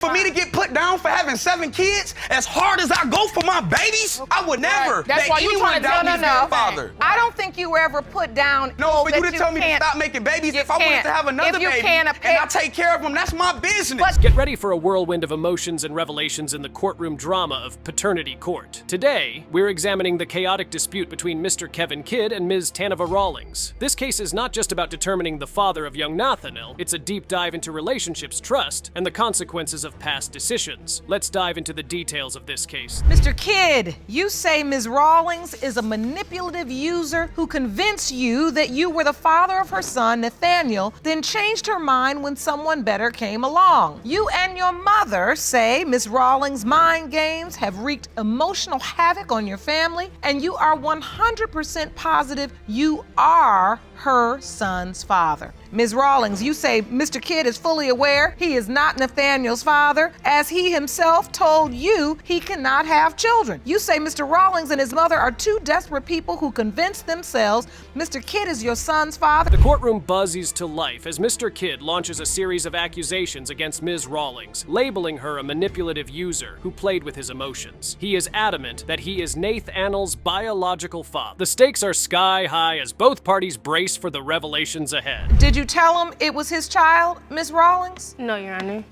For me to get put down for having 7 kids, as hard as I go for my babies, I would never That's let why you anyone trying to doubt me as their father. I don't think you were ever put down. No, for you to tell me to stop making babies, if I wanted to have another baby and I take care of them, that's my business. Get ready for a whirlwind of emotions and revelations in the courtroom drama of Paternity Court. Today, we're examining the chaotic dispute between Mr. Kevin Kidd and Ms. Tanova Rawlings. This case is not just about determining the father of young Nathaniel, it's a deep dive into relationships, trust, and the consequences of past decisions. Let's dive into the details of this case. Mr. Kidd, you say Ms. Rawlings is a manipulative user who convinced you that you were the father of her son, Nathaniel, then changed her mind when someone better came along. You and your mother say Ms. Rawlings' mind games have wreaked emotional havoc on your family, and you are 100% positive you are her son's father. Ms. Rawlings, you say Mr. Kidd is fully aware he is not Nathaniel's father, as he himself told you he cannot have children. You say Mr. Rawlings and his mother are two desperate people who convinced themselves Mr. Kidd is your son's father. The courtroom buzzes to life as Mr. Kidd launches a series of accusations against Ms. Rawlings, labeling her a manipulative user who played with his emotions. He is adamant that he is Nathaniel's biological father. The stakes are sky high as both parties brace for the revelations ahead. Did you tell him it was his child, Ms. Rawlings? No, Your Honor.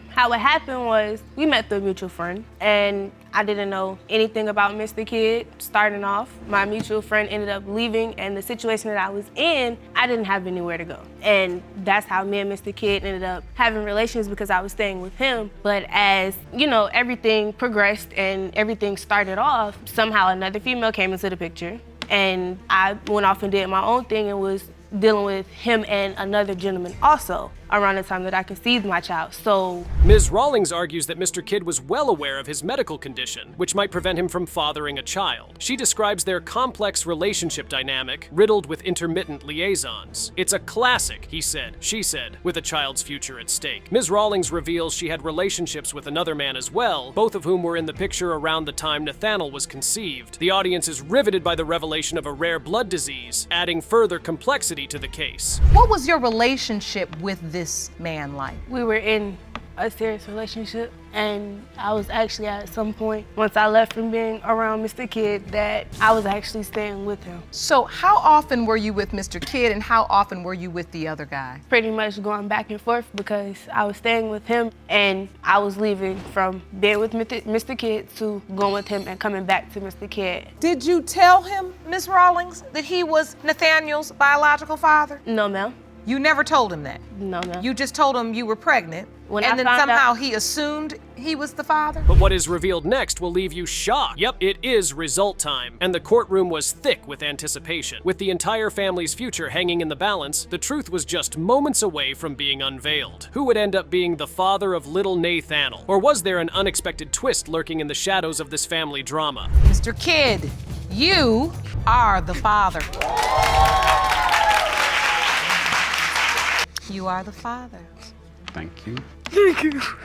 How it happened was we met through a mutual friend, and I didn't know anything about Mr. Kidd starting off. My mutual friend ended up leaving, and the situation that I was in, I didn't have anywhere to go. And that's how me and Mr. Kidd ended up having relations, because I was staying with him. But as, everything progressed and everything started off, somehow another female came into the picture, and I went off and did my own thing and was dealing with him and another gentleman also around the time that I conceived my child. So Ms. Rawlings argues that Mr. Kidd was well aware of his medical condition, which might prevent him from fathering a child. She describes their complex relationship dynamic, riddled with intermittent liaisons. It's a classic, he said, she said, with a child's future at stake. Ms. Rawlings reveals she had relationships with another man as well, both of whom were in the picture around the time Nathaniel was conceived. The audience is riveted by the revelation of a rare blood disease, adding further complexity to the case. What was your relationship with this man like? we were in a serious relationship, and I was actually at some point, once I left from being around Mr. Kidd, that I was actually staying with him. So how often were you with Mr. Kidd and how often were you with the other guy? Pretty much going back and forth, because I was staying with him and I was leaving from being with Mr. Kidd to going with him and coming back to Mr. Kidd. Did you tell him, Ms. Rawlings, that he was Nathaniel's biological father? No, ma'am. You never told him that? No, ma'am. You just told him you were pregnant, and then somehow he assumed he was the father? But what is revealed next will leave you shocked. Yep, it is result time, and the courtroom was thick with anticipation. With the entire family's future hanging in the balance, the truth was just moments away from being unveiled. Who would end up being the father of little Nathaniel? Or was there an unexpected twist lurking in the shadows of this family drama? Mr. Kidd, you are the father. You are the father. Thank you.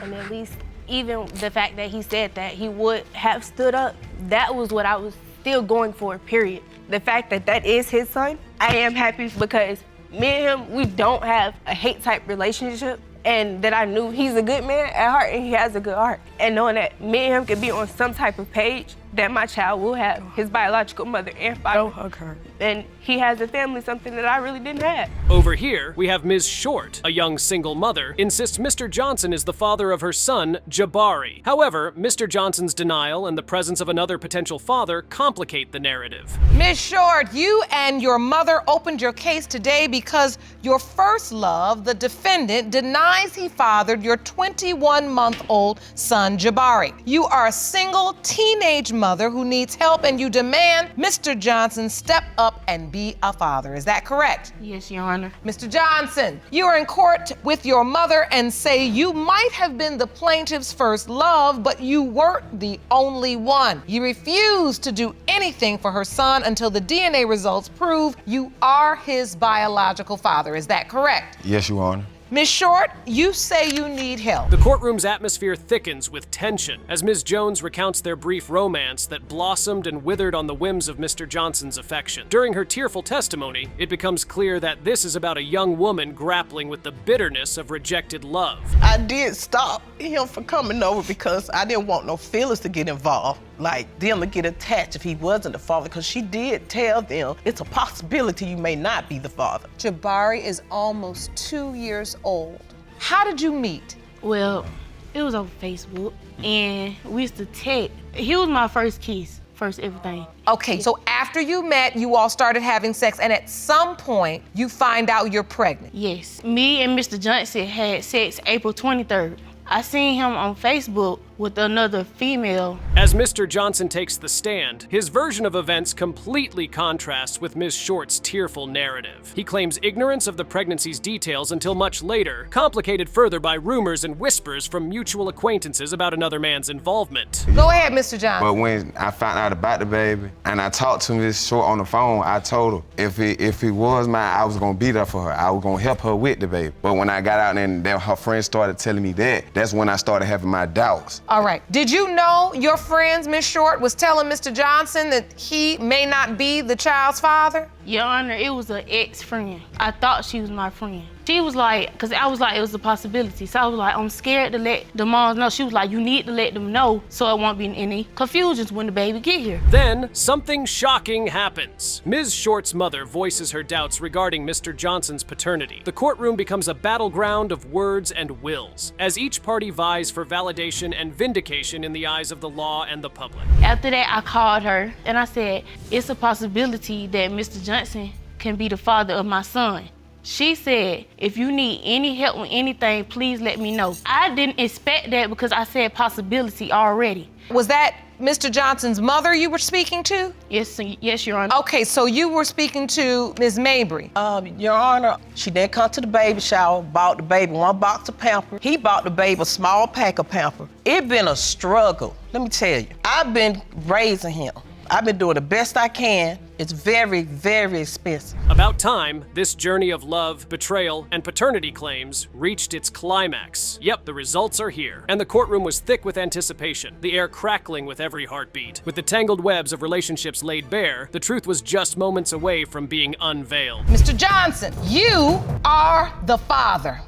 And at least even the fact that he said that he would have stood up, that was what I was still going for, period. The fact that that is his son, I am happy, because me and him, we don't have a hate type relationship, and that I knew he's a good man at heart and he has a good heart. And knowing that me and him could be on some type of page, that my child will have his biological mother and father. Don't hug her. And he has a family, something that I really didn't have. Over here, we have Ms. Short, a young single mother, insists Mr. Johnson is the father of her son, Jabari. However, Mr. Johnson's denial and the presence of another potential father complicate the narrative. Ms. Short, you and your mother opened your case today because your first love, the defendant, denies he fathered your 21-month-old son, Jabari. You are a single teenage mother who needs help, and you demand Mr. Johnson step up and be a father. Is that correct? Yes, Your Honor. Mr. Johnson, you are in court with your mother and say you might have been the plaintiff's first love, but you weren't the only one. You refused to do anything for her son until the DNA results prove you are his biological father. Is that correct? Yes, Your Honor. Ms. Short, you say you need help. The courtroom's atmosphere thickens with tension as Ms. Jones recounts their brief romance that blossomed and withered on the whims of Mr. Johnson's affection. During her tearful testimony, it becomes clear that this is about a young woman grappling with the bitterness of rejected love. I did stop him from coming over because I didn't want no feelings to get involved, like them to get attached if he wasn't the father, because she did tell them it's a possibility you may not be the father. Jabari is almost 2 years old. How did you meet? Well, it was on Facebook, and we used to text. He was my first kiss, first everything. Okay, so after you met, you all started having sex, and at some point, you find out you're pregnant. Yes. Me and Mr. Johnson had sex April 23rd. I seen him on Facebook with another female. As Mr. Johnson takes the stand, his version of events completely contrasts with Ms. Short's tearful narrative. He claims ignorance of the pregnancy's details until much later, complicated further by rumors and whispers from mutual acquaintances about another man's involvement. Go ahead, Mr. Johnson. But when I found out about the baby and I talked to Ms. Short on the phone, I told her if he was mine, I was gonna be there for her. I was gonna help her with the baby. But when I got out and then her friends started telling me that's when I started having my doubts. All right. Did you know your friends, Ms. Short, was telling Mr. Johnson that he may not be the child's father? Your Honor, it was an ex-friend. I thought she was my friend. She was like, because I was like, it was a possibility. So I was like, I'm scared to let the moms know. She was like, you need to let them know so it won't be any confusions when the baby get here. Then, something shocking happens. Ms. Short's mother voices her doubts regarding Mr. Johnson's paternity. The courtroom becomes a battleground of words and wills, as each party vies for validation and vindication in the eyes of the law and the public. After that, I called her and I said, it's a possibility that Mr. Johnson can be the father of my son. She said, if you need any help with anything, please let me know. I didn't expect that because I said possibility already. Was that Mr. Johnson's mother you were speaking to? Yes, Your Honor. Okay, so you were speaking to Ms. Mabry. Your Honor, she didn't come to the baby shower, bought the baby 1 box of Pampers. He bought the baby a small pack of Pampers. It's been a struggle, let me tell you. I've been raising him. I've been doing the best I can. It's very, very expensive. About time, this journey of love, betrayal, and paternity claims reached its climax. Yep, the results are here. And the courtroom was thick with anticipation, the air crackling with every heartbeat. With the tangled webs of relationships laid bare, the truth was just moments away from being unveiled. Mr. Johnson, you are the father.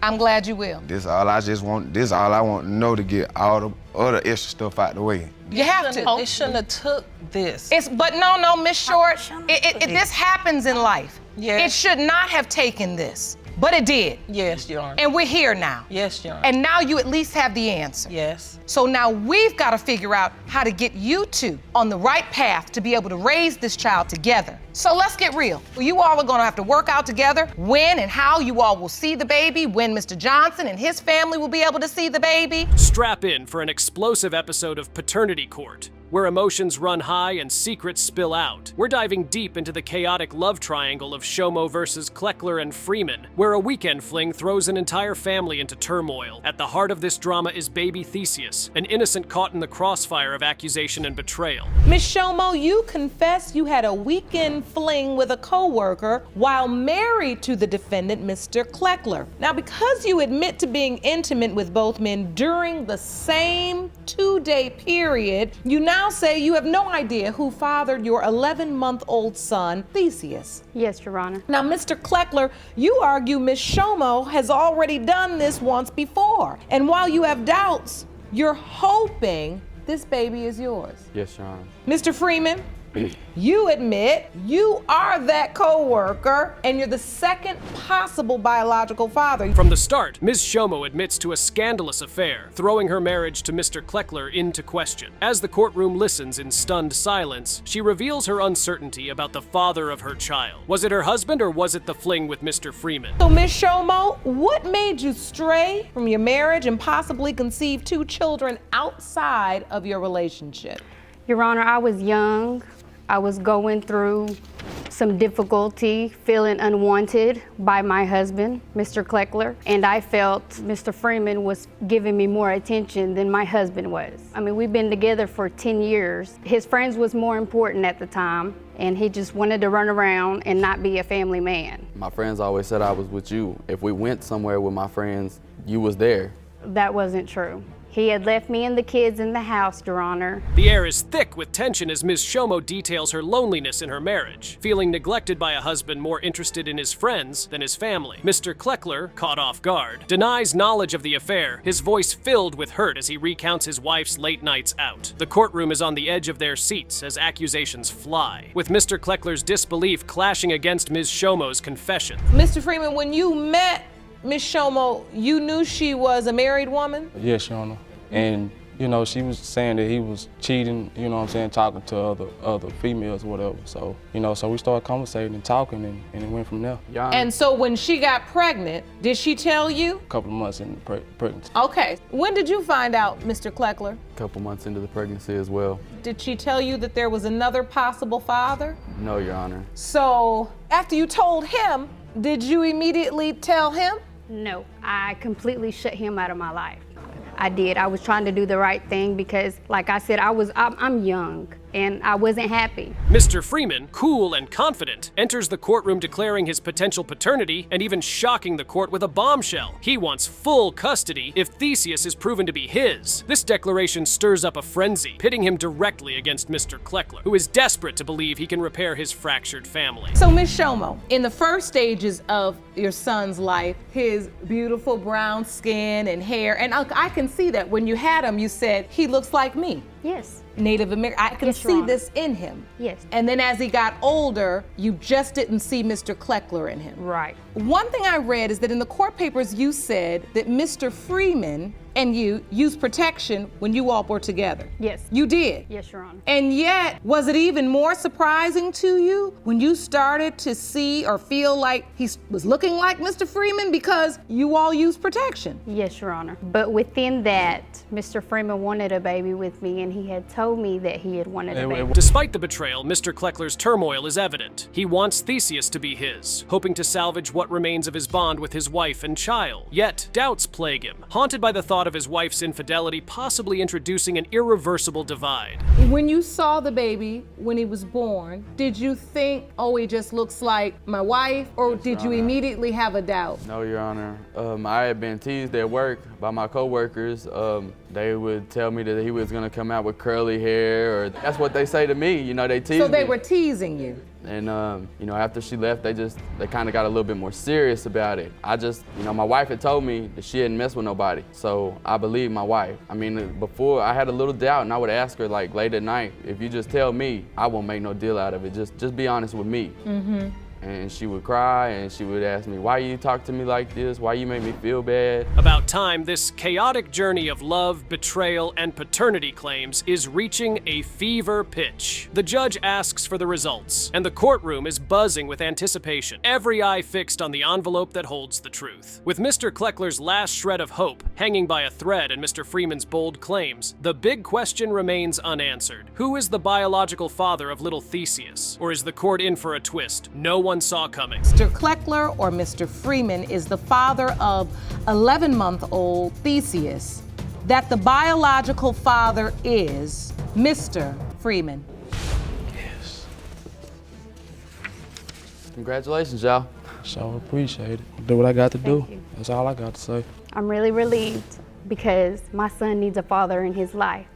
I'm glad you will. This all I want to know to get all the other extra stuff out the way. You have to. It shouldn't have took this. But no, Miss Short, this happens in life. Yes. It should not have taken this, but it did. Yes, Your Honor. And we're here now. Yes, Your Honor. And now you at least have the answer. Yes. So now we've got to figure out how to get you two on the right path to be able to raise this child together. So let's get real. You all are going to have to work out together when and how you all will see the baby, when Mr. Johnson and his family will be able to see the baby. Strap in for an explosive episode of Paternity Court, where emotions run high and secrets spill out. We're diving deep into the chaotic love triangle of Shomo versus Kleckler and Freeman, where a weekend fling throws an entire family into turmoil. At the heart of this drama is baby Theseus, an innocent caught in the crossfire of accusation and betrayal. Miss Shomo, you confess you had a weekend fling with a coworker while married to the defendant, Mr. Kleckler. Now, because you admit to being intimate with both men during the same 2-day period, you now say you have no idea who fathered your 11-month-old son, Theseus. Yes, Your Honor. Now, Mr. Kleckler, you argue Miss Shomo has already done this once before. And while you have doubts, you're hoping this baby is yours. Yes, Your Honor. Mr. Freeman, you admit you are that co-worker and you're the second possible biological father. From the start, Ms. Shomo admits to a scandalous affair, throwing her marriage to Mr. Kleckler into question. As the courtroom listens in stunned silence, she reveals her uncertainty about the father of her child. Was it her husband or was it the fling with Mr. Freeman? So, Ms. Shomo, what made you stray from your marriage and possibly conceive 2 children outside of your relationship? Your Honor, I was young. I was going through some difficulty, feeling unwanted by my husband, Mr. Kleckler, and I felt Mr. Freeman was giving me more attention than my husband was. I mean, we've been together for 10 years. His friends was more important at the time. and he just wanted to run around and not be a family man. My friends always said I was with you. If we went somewhere with my friends, you was there. That wasn't true. He had left me and the kids in the house, Your Honor. The air is thick with tension as Ms. Shomo details her loneliness in her marriage, feeling neglected by a husband more interested in his friends than his family. Mr. Kleckler, caught off guard, denies knowledge of the affair, his voice filled with hurt as he recounts his wife's late nights out. The courtroom is on the edge of their seats as accusations fly, with Mr. Kleckler's disbelief clashing against Ms. Shomo's confession. Mr. Freeman, when you met Ms. Shomo, you knew she was a married woman? Yes, Your Honor. And, you know, she was saying that he was cheating, you know what I'm saying, talking to other females or whatever. So, you know, so we started conversating and talking, and it went from there. Your Honor. And so when she got pregnant, did she tell you? A couple of months in the pregnancy. Okay. When did you find out, Mr. Kleckler? A couple months into the pregnancy as well. Did she tell you that there was another possible father? No, Your Honor. So after you told him, did you immediately tell him? No, I completely shut him out of my life. I did. I was trying to do the right thing because, like I said, I'm young and I wasn't happy. Mr. Freeman, cool and confident, enters the courtroom declaring his potential paternity and even shocking the court with a bombshell. He wants full custody if Theseus is proven to be his. This declaration stirs up a frenzy, pitting him directly against Mr. Kleckler, who is desperate to believe he can repair his fractured family. So, Ms. Shomo, in the first stages of your son's life, his beautiful brown skin and hair, and I can see that when you had him, you said, he looks like me. Yes. Native American. I can see this in him. Yes. And then as he got older, you just didn't see Mr. Kleckler in him. Right. One thing I read is that in the court papers you said that Mr. Freeman and you used protection when you all were together. Yes. You did? Yes, Your Honor. And yet, was it even more surprising to you when you started to see or feel like he was looking like Mr. Freeman because you all used protection? Yes, Your Honor. But within that, Mr. Freeman wanted a baby with me, and he had told me that he had wanted a baby. Despite the betrayal, Mr. Kleckler's turmoil is evident. He wants Theseus to be his, hoping to salvage what remains of his bond with his wife and child. Yet, doubts plague him, haunted by the thought of his wife's infidelity possibly introducing an irreversible divide. When you saw the baby when he was born, did you think, oh, he just looks like my wife, or did you immediately have a doubt? No, Your Honor. I had been teased at work by my coworkers. They would tell me that he was gonna come out with curly hair, or that's what they say to me. You know, they tease me. So they were teasing you? And, you know, after she left, they kind of got a little bit more serious about it. You know, my wife had told me that she hadn't messed with nobody, so I believed my wife. I mean, before I had a little doubt, and I would ask her, like, late at night, if you just tell me, I won't make no deal out of it. Just be honest with me. Mm-hmm. And she would cry, and she would ask me, why you talk to me like this? Why you make me feel bad? About time, this chaotic journey of love, betrayal, and paternity claims is reaching a fever pitch. The judge asks for the results, and the courtroom is buzzing with anticipation, every eye fixed on the envelope that holds the truth. With Mr. Kleckler's last shred of hope hanging by a thread and Mr. Freeman's bold claims, the big question remains unanswered. Who is the biological father of little Theseus? Or is the court in for a twist no one saw coming? Mr. Kleckler or Mr. Freeman is the father of 11-month-old Theseus, that the biological father is Mr. Freeman. Yes. Congratulations, y'all. So appreciate it. Do what I got to do. Thank you. That's all I got to say. I'm really relieved because my son needs a father in his life.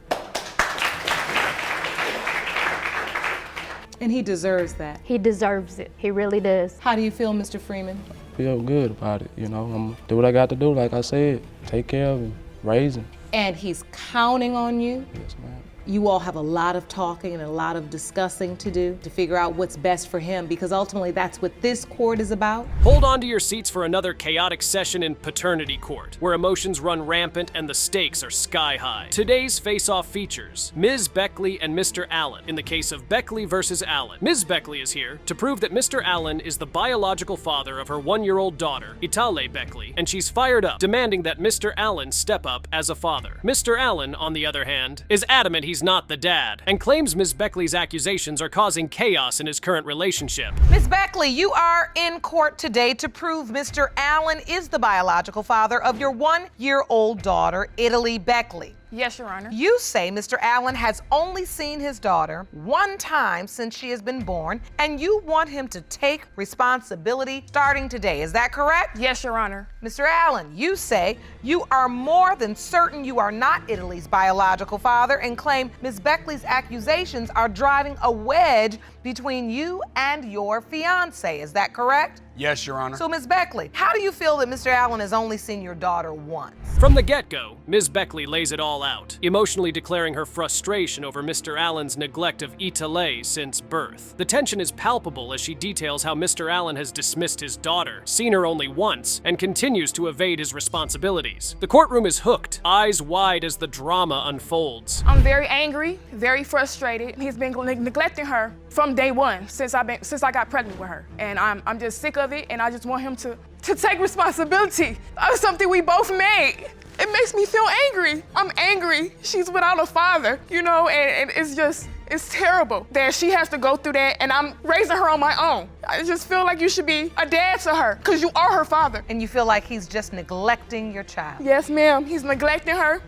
And he deserves that. He deserves it. He really does. How do you feel, Mr. Freeman? Feel good about it, you know. I'm do what I got to do, like I said. Take care of him, raise him. And he's counting on you. Yes, ma'am. You all have a lot of talking and a lot of discussing to do to figure out what's best for him, because ultimately that's what this court is about. Hold on to your seats for another chaotic session in paternity court, where emotions run rampant and the stakes are sky high. Today's face-off features Ms. Beckley and Mr. Allen in the case of Beckley versus Allen. Ms. Beckley is here to prove that Mr. Allen is the biological father of her 1-year-old daughter, Itale Beckley, and she's fired up, demanding that Mr. Allen step up as a father. Mr. Allen, on the other hand, is adamant he's not the dad, and claims Ms. Beckley's accusations are causing chaos in his current relationship. Ms. Beckley, you are in court today to prove Mr. Allen is the biological father of your 1-year-old daughter, Itale Beckley. Yes, Your Honor. You say Mr. Allen has only seen his daughter one time since she has been born, and you want him to take responsibility starting today. Is that correct? Yes, Your Honor. Mr. Allen, you say you are more than certain you are not Italy's biological father and claim Ms. Beckley's accusations are driving a wedge between you and your fiance. Is that correct? Yes, Your Honor. So, Ms. Beckley, how do you feel that Mr. Allen has only seen your daughter once? From the get-go, Ms. Beckley lays it all out, emotionally declaring her frustration over Mr. Allen's neglect of Itale since birth. The tension is palpable as she details how Mr. Allen has dismissed his daughter, seen her only once, and continues to evade his responsibilities. The courtroom is hooked, eyes wide as the drama unfolds. I'm very angry, very frustrated. He's been neglecting her from day one since I got pregnant with her. And I'm just sick of it, and I just want him to take responsibility of something we both made. It makes me feel angry. I'm angry. She's without a father, you know, and it's terrible that she has to go through that, and I'm raising her on my own. I just feel like you should be a dad to her, because you are her father. And you feel like he's just neglecting your child? Yes, ma'am. He's neglecting her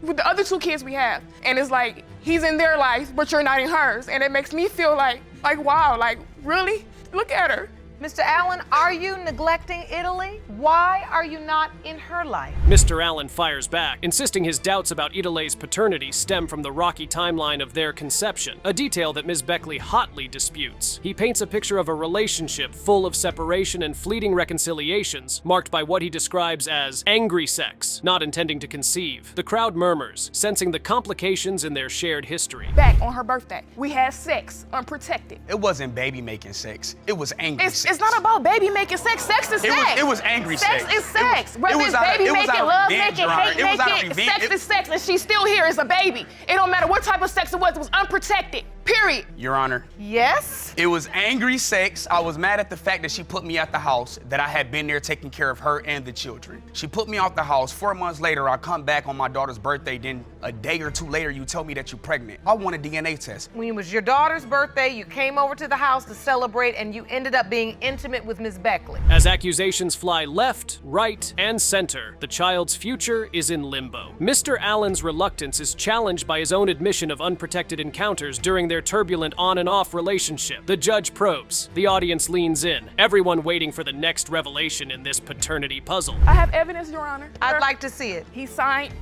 with the other 2 kids we have. And it's like, he's in their life, but you're not in hers. And it makes me feel like wow, like, really? Look at her. Mr. Allen, are you neglecting Italy? Why are you not in her life? Mr. Allen fires back, insisting his doubts about Itale's paternity stem from the rocky timeline of their conception, a detail that Ms. Beckley hotly disputes. He paints a picture of a relationship full of separation and fleeting reconciliations, marked by what he describes as angry sex, not intending to conceive. The crowd murmurs, sensing the complications in their shared history. Back on her birthday, we had sex, unprotected. It wasn't baby making sex. It was angry sex. It's not about baby making sex. Sex is sex. It was angry sex. Sex is sex. Whether it it's was baby out of, making, love revenge, making, hate it was out of making, revenge. sex is sex, and she's still here as a baby. It don't matter what type of sex it was unprotected. Period. Your Honor. Yes? It was angry sex. I was mad at the fact that she put me at the house, that I had been there taking care of her and the children. She put me out the house. 4 months later, I come back on my daughter's birthday. Then a day or 2 later, you tell me that you're pregnant. I want a DNA test. When it was your daughter's birthday, you came over to the house to celebrate, and you ended up being intimate with Ms. Beckley. As accusations fly left, right, and center, the child's future is in limbo. Mr. Allen's reluctance is challenged by his own admission of unprotected encounters during their turbulent on and off relationship. The judge probes. The audience leans in, everyone waiting for the next revelation in this paternity puzzle. I have evidence, Your Honor. I'd like to see it. He signed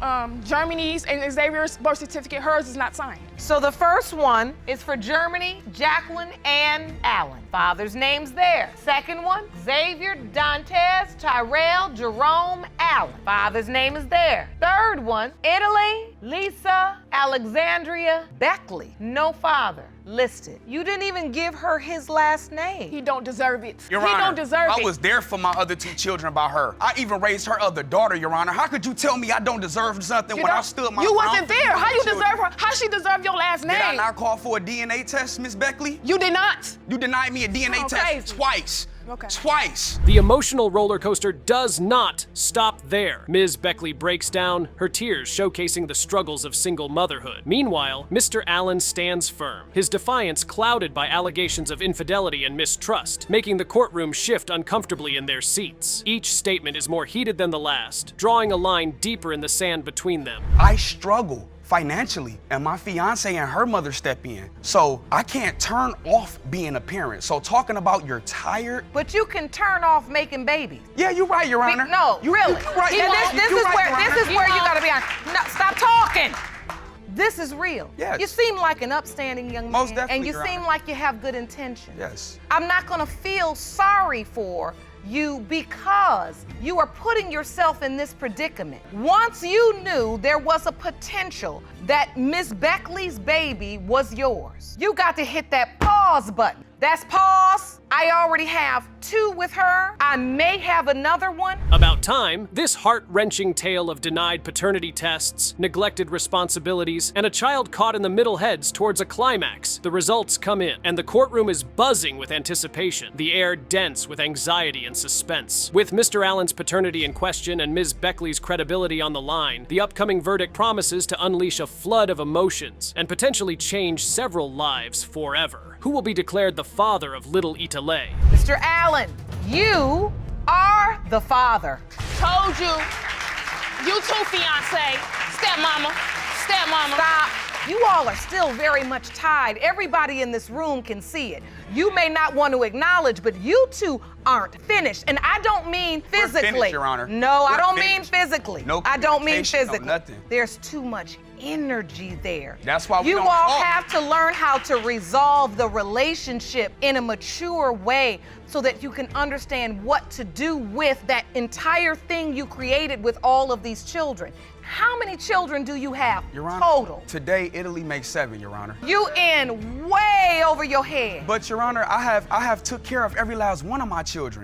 Germany's and Xavier's birth certificate. Hers is not signed. So the first one is for Germany, Jacqueline, and Allen. Father's name's there. Second one, Xavier, Dantes, Tyrell, Jerome, Allen. Father's name is there. Third one, Italy, Lisa, Alexandria, Beckley. No father listed. You didn't even give her his last name. He don't deserve it. Your he Honor, don't deserve it. I was there for my other 2 children by her. I even raised her other daughter, Your Honor. How could you tell me I don't deserve something when I stood my You ground wasn't for there. How you children? deserve her? How she deserve your last name? Did I not call for a DNA test, Miss Beckley? You did not. You denied me a DNA test crazy. twice. Okay. Twice. The emotional roller coaster does not stop there. Ms. Beckley breaks down, her tears showcasing the struggles of single motherhood. Meanwhile, Mr. Allen stands firm, his defiance clouded by allegations of infidelity and mistrust, making the courtroom shift uncomfortably in their seats. Each statement is more heated than the last, drawing a line deeper in the sand between them. I struggle financially, and my fiance and her mother step in. So I can't turn off being a parent. So talking about you're tired. But you can turn off making babies. Yeah, you're right, Your Honor. No, really. You're right. This is where you gotta be honest. No, stop talking. This is real. Yes. You seem like an upstanding young man. Most definitely, and you Your seem Honor. like you have good intentions. Yes. I'm not gonna feel sorry for you because you are putting yourself in this predicament. Once you knew there was a potential that Miss Beckley's baby was yours, you got to hit that pause button. That's pause. I already have 2 with her. I may have another one. About time, this heart-wrenching tale of denied paternity tests, neglected responsibilities, and a child caught in the middle heads towards a climax. The results come in, and the courtroom is buzzing with anticipation, the air dense with anxiety and suspense. With Mr. Allen's paternity in question and Ms. Beckley's credibility on the line, the upcoming verdict promises to unleash a flood of emotions and potentially change several lives forever. Who will be declared the father of little Itale? Mr. Allen, you are the father. Told you. You too, fiance. Stepmama. that, Mama. Stop. You all are still very much tied. Everybody in this room can see it. You may not want to acknowledge, but you two aren't finished. And I don't mean physically. We're finished, Your Honor. No, I We're don't finished. mean physically. No I don't mean communication, no physically. nothing. There's too much energy there. That's why we you don't all talk. have to learn how to resolve the relationship in a mature way so that you can understand what to do with that entire thing you created with all of these children. How many children do you have Your Honor, total? today Italy makes 7, Your Honor. You in way over your head. But Your Honor, I have took care of every last one of my children.